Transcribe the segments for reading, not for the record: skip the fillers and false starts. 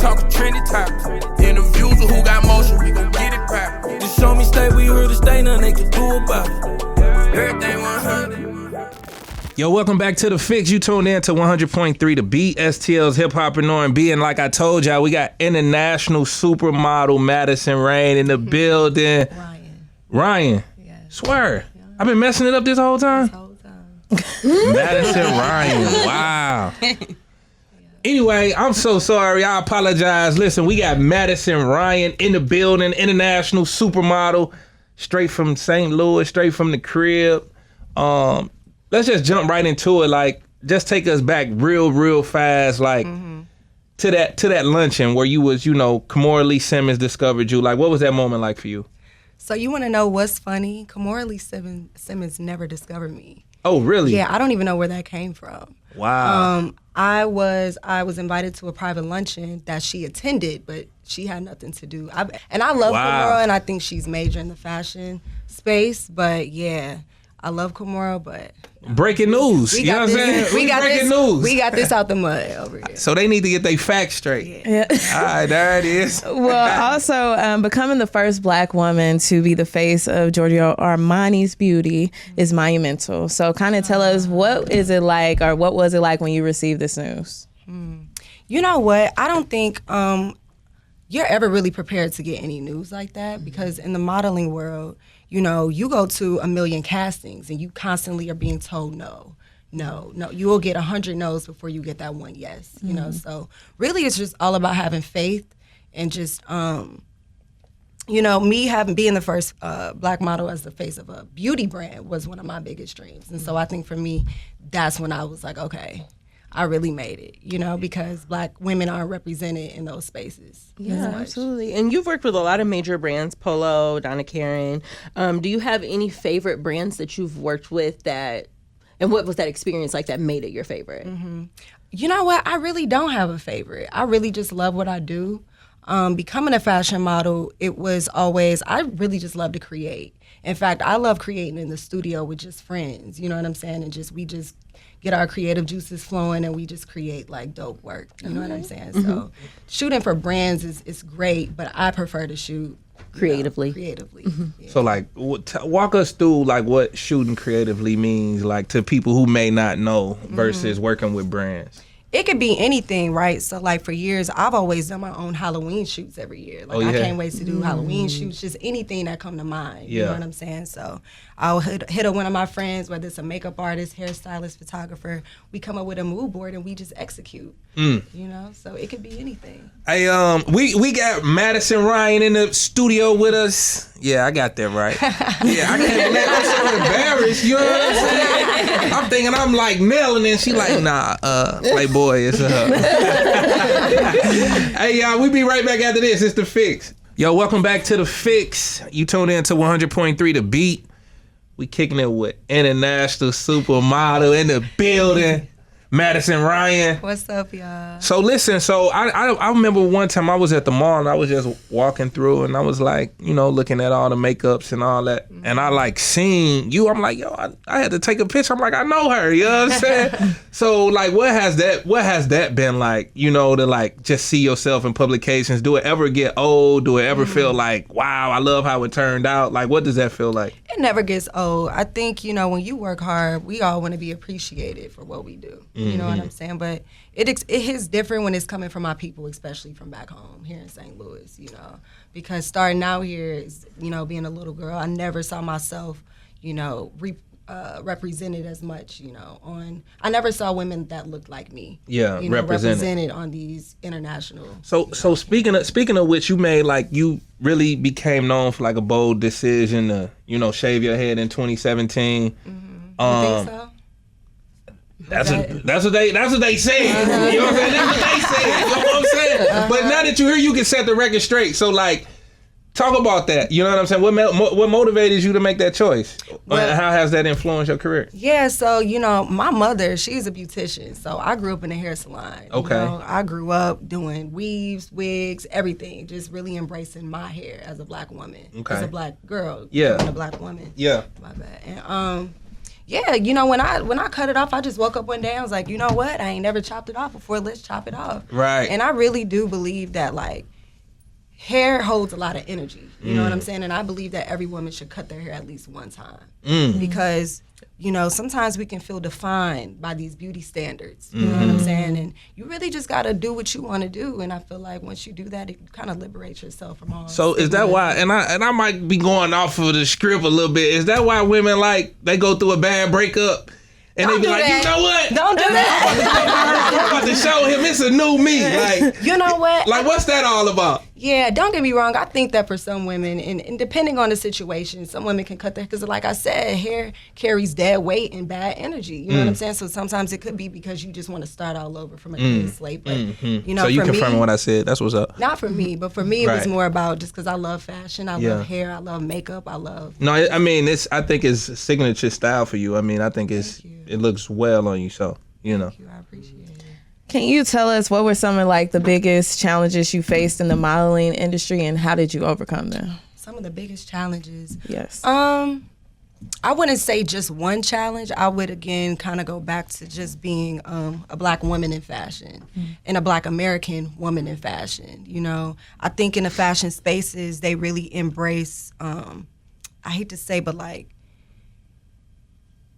talking trendy topics. Interviews with who got motion, we gon' get it poppin'. Just show me stay, we here to stay, nothing they can do about it. Everything 100. Yo, welcome back to The Fix. You tuned in to 100.3 The TheFixSTL's Hip Hop and R&B. And like I told y'all, we got international supermodel Madisin Rian in the building. Ryan. Yes. Swear. Yeah. I've been messing it up this whole time? Madisin Rian. Wow. Anyway, I'm so sorry. I apologize. Listen, we got Madisin Rian in the building, international supermodel, straight from St. Louis, straight from the crib. Let's just jump right into it. Like, just take us back real fast, like to that luncheon where you was, Kimora Lee Simmons discovered you. Like, what was that moment like for you? So you want to know what's funny? Kimora Lee Simmons never discovered me. Oh, really? Yeah, I don't even know where that came from. Wow. I was invited to a private luncheon that she attended, but she had nothing to do. I love Kimora, and I think she's major in the fashion space. But yeah, I love Kimora, but breaking news. You know what I'm saying? We got breaking this. News. We got this out the mud over here. So they need to get their facts straight. Yeah. All right, there it is. Well, also becoming the first Black woman to be the face of Giorgio Armani's Beauty is monumental. So kind of tell us, what is it like, or what was it like when you received this news? You know what? I don't think you're ever really prepared to get any news like that, because in the modeling world, you go to a million castings and you constantly are being told no. You will get 100 no's before you get that one yes. So really it's just all about having faith and just being the first Black model as the face of a beauty brand was one of my biggest dreams. And so I think for me, that's when I was like, okay, I really made it, because Black women aren't represented in those spaces. Yeah, absolutely. And you've worked with a lot of major brands, Polo, Donna Karan. Do you have any favorite brands that you've worked with and what was that experience like that made it your favorite? You know what? I really don't have a favorite. I really just love what I do. Becoming a fashion model, it was always, I really just love to create. In fact, I love creating in the studio with just friends, you know what I'm saying? And we just get our creative juices flowing and we just create like dope work, you know what I'm saying? So shooting for brands is great, but I prefer to shoot creatively. Yeah. So like, walk us through like what shooting creatively means, like to people who may not know versus working with brands. It could be anything, right? So like for years, I've always done my own Halloween shoots every year. Like I can't wait to do Halloween shoots, just anything that come to mind. You know what I'm saying? So I'll hit up one of my friends, whether it's a makeup artist, hairstylist, photographer. We come up with a mood board and we just execute. So it could be anything. Hey, we got Madisin Rian in the studio with us. Yeah, I got that right. Yeah, I can't believe I'm so embarrassed. You know what I'm saying? I'm thinking I'm like nailing it. She like, nah, Playboy, it's her. Hey, y'all, we be right back after this. It's The Fix. Yo, welcome back to The Fix. You tuned in to 100.3 The Beat. We kicking it with international supermodel in the building. Madisin Rian. What's up, y'all? So listen, I remember one time I was at the mall and I was just walking through and I was like, looking at all the makeups and all that. And I like seen you. I'm like, yo, I had to take a picture. I'm like, I know her. You know what I'm saying? So like, what has that been like, to like just see yourself in publications? Do it ever get old? Do it ever feel like, wow, I love how it turned out? Like, what does that feel like? It never gets old. I think, when you work hard, we all want to be appreciated for what we do. You know what I'm saying? But it is different when it's coming from my people, especially from back home here in St. Louis, because starting out here is, being a little girl, I never saw myself, represented as much, I never saw women that looked like me. Yeah, represented on these international. So speaking of which, you made you really became known for like a bold decision to, shave your head in 2017. You think so? That's what they said. You know what I'm saying? That's what they said. You know what I'm saying? But now that you're here, you can set the record straight. So like, talk about that. You know what I'm saying? What motivated you to make that choice? Well, how has that influenced your career? Yeah, so my mother, she's a beautician. So I grew up in a hair salon. Okay. I grew up doing weaves, wigs, everything. Just really embracing my hair as a Black woman. Okay. As a Black girl. Yeah. As a Black woman. Yeah. My bad. And Yeah, you know, when I cut it off, I just woke up one day. I was like, you know what? I ain't never chopped it off before. Let's chop it off. Right. And I really do believe that, like, hair holds a lot of energy. You know what I'm saying? And I believe that every woman should cut their hair at least one time. Because, you know, sometimes we can feel defined by these beauty standards. You know what I'm saying? And you really just got to do what you want to do. And I feel like once you do that, it kind of liberates yourself from all. So is that why, and I might be going off of the script a little bit, is that why women, like, they go through a bad breakup and Don't they be do like, that. you know what? Don't do that. I'm about to show him it's a new me. Like, You know what? like what's that all about? Yeah, don't get me wrong. I think that for some women, and depending on the situation, some women can cut their, because like I said, hair carries dead weight and bad energy. You know what I'm saying? So sometimes it could be because you just want to start all over from a clean slate. But, you know, So you for confirming me, what I said. That's what's up. not for me, but for me, it was Right. more about just because I love fashion. I Yeah. love hair. I love makeup. I love. No, I mean, I think it's a signature style for you. I mean, I think Thank you. it looks well on you. So, you know. I appreciate it. Can you tell us what were some of like the biggest challenges you faced in the modeling industry and how did you overcome them? Some of the biggest challenges. Yes. I wouldn't say just one challenge. I would, again, kind of go back to just being a Black woman in fashion and a Black American woman in fashion. You know, I think in the fashion spaces, they really embrace, I hate to say, but like,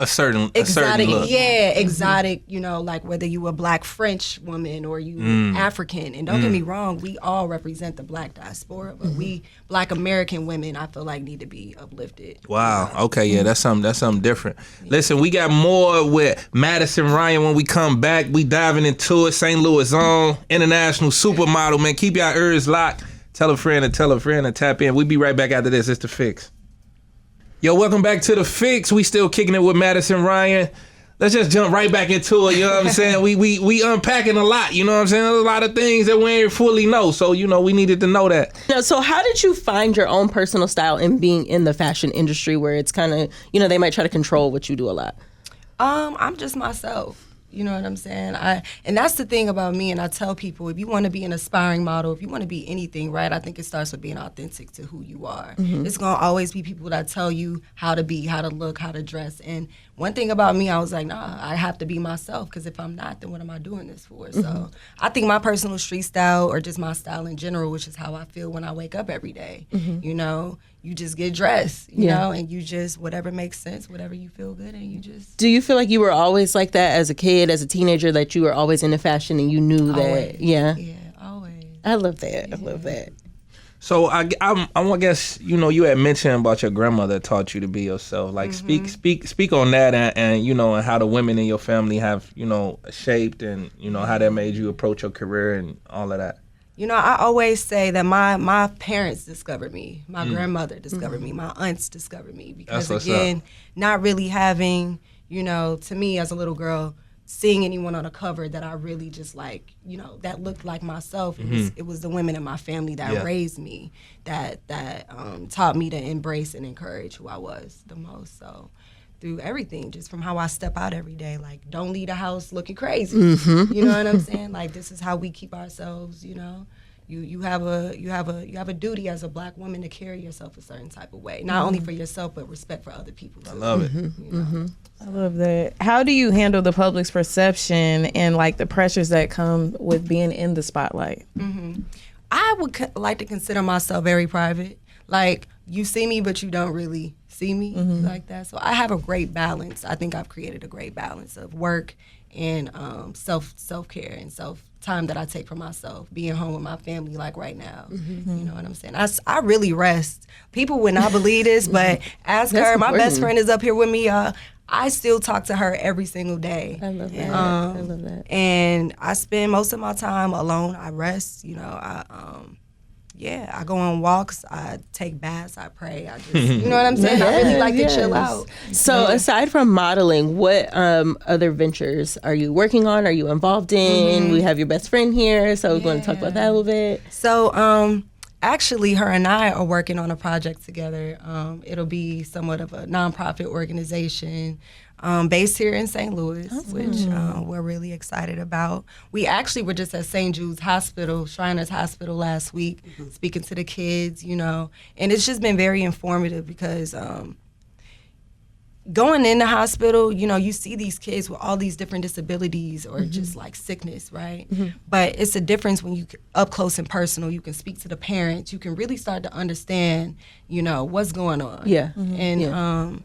A certain exotic, look. yeah, exotic, you know, like whether you a Black French woman or you African. And don't get me wrong, we all represent the Black diaspora, but we Black American women, I feel like, need to be uplifted. Wow. Okay. Yeah. That's something different. Listen, we got more with Madisin Rian when we come back. We diving into it. St. Louis own international supermodel. Man, keep your ears locked. Tell a friend and tap in. We be right back after this. It's The Fix. Yo, welcome back to The Fix. We still kicking it with Madisin Rian. Let's just jump right back into it, you know what I'm saying? We unpacking a lot, you know what I'm saying? There's a lot of things that we ain't fully know, so, you know, we needed to know that. Now, so how did you find your own personal style in being in the fashion industry where it's kind of, you know, they might try to control what you do a lot? I'm just myself. You know what I'm saying? And that's the thing about me, and I tell people, if you want to be an aspiring model, if you want to be anything, right, I think it starts with being authentic to who you are. It's going to always be people that tell you how to be, how to look, how to dress. And one thing about me, I was like, nah, I have to be myself, because if I'm not, then what am I doing this for? So I think my personal street style, or just my style in general, which is how I feel when I wake up every day, you know, you just get dressed, you know, and you just, whatever makes sense, whatever you feel good, and you just. Do you feel like you were always like that as a kid, as a teenager, that you were always into fashion and you knew that? Always. Yeah. Yeah, always. I love that. I love that. So I guess, you know, you had mentioned about your grandmother taught you to be yourself. Like speak on that and you know, and how the women in your family have, you know, shaped and, you know, how that made you approach your career and all of that. You know, I always say that my parents discovered me, my grandmother discovered me, my aunts discovered me, because That's what's again, not really having, you know, to me as a little girl, seeing anyone on a cover that I really just like, you know, that looked like myself. It was the women in my family that raised me, that taught me to embrace and encourage who I was the most. So through everything, just from how I step out every day, like, don't leave the house looking crazy. You know what I'm saying? Like, this is how we keep ourselves, you know. You have a duty as a Black woman to carry yourself a certain type of way, not only for yourself but respect for other people too. I love it. You know? I love that. How do you handle the public's perception and like the pressures that come with being in the spotlight? I would like to consider myself very private. Like, you see me, but you don't really see me like that. So I have a great balance. I think I've created a great balance of work and self-care and time that I take for myself, being home with my family like right now. You know what I'm saying? I really rest. People would not believe this, but ask her. My best friend is up here with me. I still talk to her every single day. I love that. I love that. And I spend most of my time alone. I rest, you know. I go on walks. I take baths. I pray. I just, you know what I'm saying? I really like to chill out. So aside from modeling, what other ventures are you working on? Are you involved in? We have your best friend here, so we're going to talk about that a little bit. So actually, her and I are working on a project together. It'll be somewhat of a nonprofit organization based here in St. Louis, which we're really excited about. We actually were just at St. Jude's Hospital, Shriners Hospital last week, speaking to the kids, you know, and it's just been very informative because, going in the hospital, you know, you see these kids with all these different disabilities or just like sickness, right? But it's a difference when you up close and personal, you can speak to the parents, you can really start to understand, you know, what's going on. Yeah. And,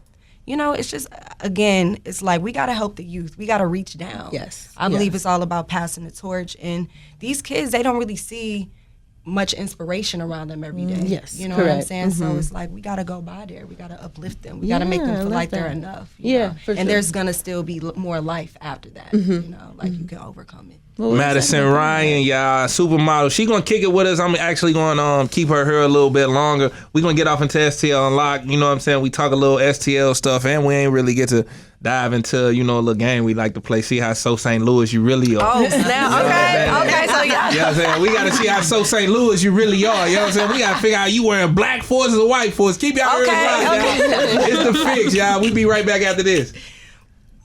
you know, it's just, again, it's like we got to help the youth. We got to reach down. Yes. I believe it's all about passing the torch. And these kids, they don't really see much inspiration around them every day. Yes, You know what I'm correct. saying? So it's like we got to go by there. We got to uplift them. We got to make them feel like they're enough. You know? for And sure. there's going to still be more life after that, you know, like you can overcome it. Madison Ryan, y'all, supermodel. She gonna kick it with us. I'm actually gonna keep her here a little bit longer. We gonna get off into STL Unlocked. You know what I'm saying? We talk a little STL stuff, and we ain't really get to dive into, you know, a little game we like to play. See how so St. Louis you really are. Oh, snap. Okay, so yeah. You know what I'm saying? We gotta see how so St. Louis you really are. You know what I'm saying? We gotta figure out you wearing black forces or white forces. Keep y'all ears locked, y'all. It's The Fix, y'all. We be right back after this.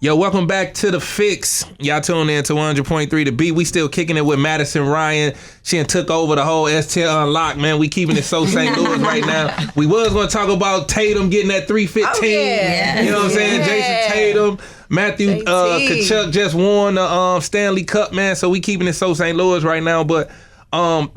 Yo, welcome back to The Fix. Y'all tuned in to 100.3 The Beat. We still kicking it with Madison Ryan. She done took over the whole STL Unlocked, man. We keeping it so St. Louis right now. We was going to talk about Tatum getting that 315. Oh, yeah. You know what I'm saying? Yeah. Jason Tatum. Matthew Kachuk just won the Stanley Cup, man. So we keeping it so St. Louis right now. But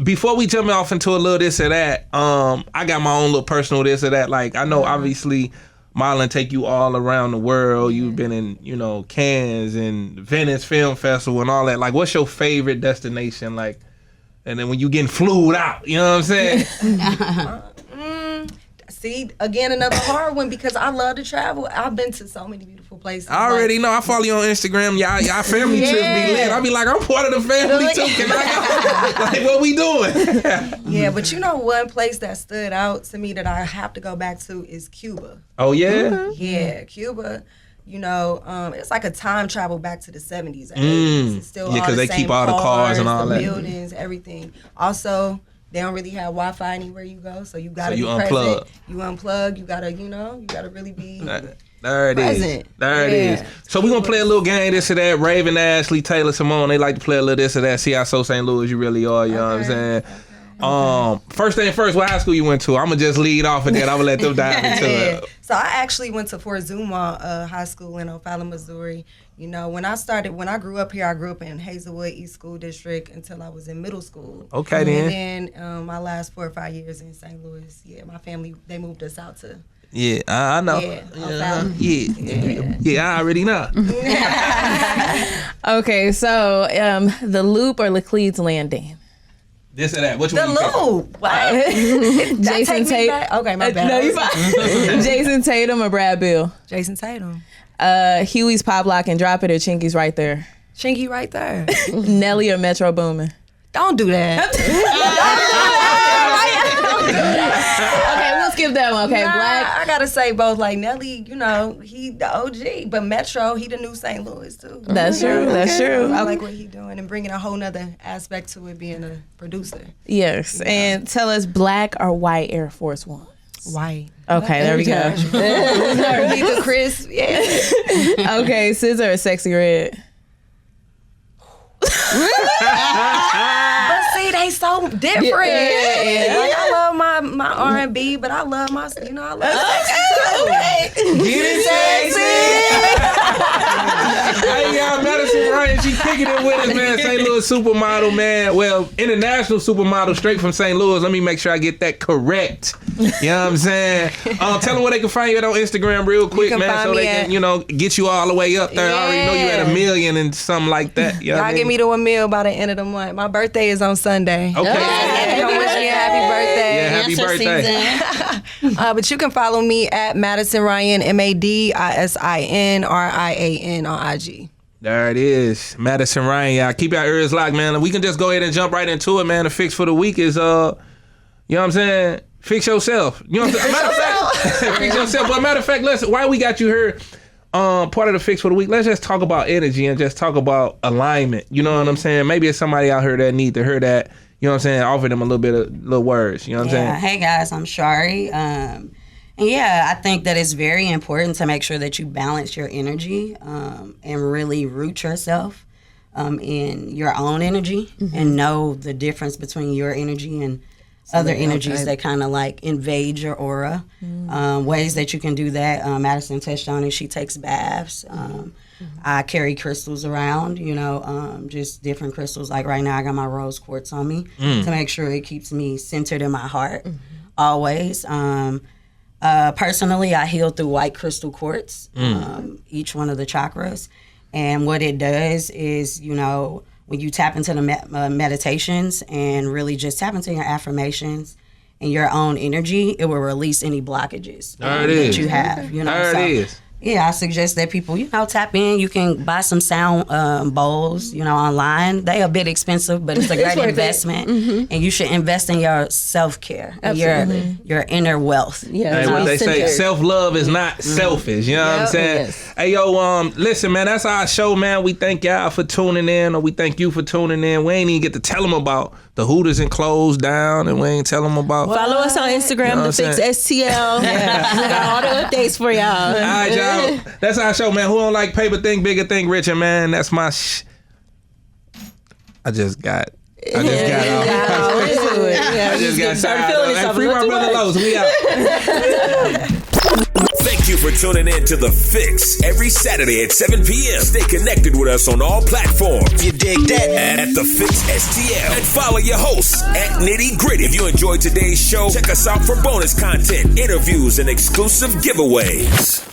before we jump off into a little this or that, I got my own little personal this or that. Like, I know obviously Marlon take you all around the world. You've been in, you know, Cannes and Venice Film Festival and all that. Like, what's your favorite destination? Like, and then when you getting flued out, you know what I'm saying? See, again, another hard one because I love to travel. I've been to so many beautiful places. I already know. I follow you on Instagram. Y'all family trips be lit. I be like, I'm part of the family too. Can I go? Like, what we doing? Yeah, but you know one place that stood out to me that I have to go back to is Cuba. Oh, yeah? Yeah, Cuba. You know, it's like a time travel back to the 70s and 80s. It's still Yeah, all 'cause the they same keep all the cars and all the that. buildings, everything. Also, they don't really have Wi-Fi anywhere you go, so you gotta you be unplug. present. You unplug. You gotta, you know, you gotta really be. There it is. Present. There it is. Yeah. So we're going to play a little game, this or that. Raven, Ashley, Taylor, Simone, they like to play a little this or that. See how so St. Louis you really are, you know what I'm saying? First thing first, what high school you went to? I'm going to just lead off and then I'm going to let them dive into it. So I actually went to Fort Zuma High School in O'Fallon, Missouri. You know, when I grew up here, I grew up in Hazelwood East School District until I was in middle school. Okay, then. And then my last 4 or 5 years in St. Louis, yeah, my family, they moved us out to. Yeah, I know. Yeah, O'Fallon. Yeah, I already know. Okay, so the Loop or Laclede's Landing? This or that. Which The one you pick? Loop. What? Jason Tatum. Okay, my bad. No, you fine. Jason Tatum or Brad Bill? Jason Tatum. Huey's Pop Lock and Drop It or Chinky's Right There? Chinky right there. Nelly or Metro Boomin? Don't do that. Okay, we'll skip that one. Okay, Nah, Black. I gotta say both. Like Nelly, you know, he the OG, but Metro, he the new St. Louis too. That's true. That's true. I like what he doing and bringing a whole nother aspect to it, being a producer. Yes, and tell us Black or White Air Force One. White. Okay, there we go. Really the crisp. Yeah. Okay, Scissor or Sexy Red? But see, they so different. Yeah. Like, I love my R&B, but I love my, you know, I love sexy too. Get it sexy. Hey, y'all, Madison Ryan, she kicking it with us, man. St. Louis supermodel, man. Well, international supermodel, straight from St. Louis. Let me make sure I get that correct. You know what I'm saying? Tell them where they can find you at on Instagram real quick, can man, find so me they can, at- you know, get you all the way up there. I already know you at 1 million and something like that. You know what I Y'all mean? give me to 1 million by the end of the month. My birthday is on Sunday. Okay. Come wish me a happy birthday. Yeah, happy birthday. But you can follow me at Madisin Rian, MADISIN on IG. There it is. Madison Ryan, y'all. Keep your ears locked, man. We can just go ahead and jump right into it, man. The fix for the week is, you know what I'm saying? Fix yourself. You know what I'm saying? Matter of fact, fix yourself. But matter of fact, listen, why we got you here, part of the fix for the week, let's just talk about energy and just talk about alignment. You know what I'm saying? Maybe it's somebody out here that need to hear that. You know what I'm saying? Offer them a little bit of little words. You know what I'm saying? Hey guys, I'm Shari. And yeah, I think that it's very important to make sure that you balance your energy and really root yourself in your own energy and know the difference between your energy and other energies that kind of like invade your aura. Ways that you can do that. Madison touched on it. She takes baths. I carry crystals around, just different crystals. Like right now, I got my rose quartz on me to make sure it keeps me centered in my heart always. Personally, I heal through white crystal quartz, each one of the chakras. And what it does is, when you tap into the meditations and really just tap into your affirmations and your own energy, it will release any blockages that you have. There it is. Yeah, I suggest that people, tap in. You can buy some sound bowls, online. They a bit expensive, but it's a great investment. And you should invest in your self-care, your inner wealth. Yeah, hey, what they say, self-love is not selfish. You know what I'm saying? Yes. Hey, yo, listen, man, that's our show, man. We thank y'all for tuning in, or we thank you for tuning in. We ain't even get to tell them about the Hooters and closed down, and we ain't tell them about. Follow us on Instagram, TheFixSTL. We got all the updates for y'all. All right, y'all. That's our show, man. Who don't like paper, think bigger, think richer, man. That's my I just got off. I just got tired. Hey, free my brother Lowe's. We out. Thank you for tuning in to The Fix every Saturday at 7 p.m. Stay connected with us on all platforms. You dig that? At TheFixSTL. And follow your hosts at Nitty Gritty. If you enjoyed today's show, check us out for bonus content, interviews, and exclusive giveaways.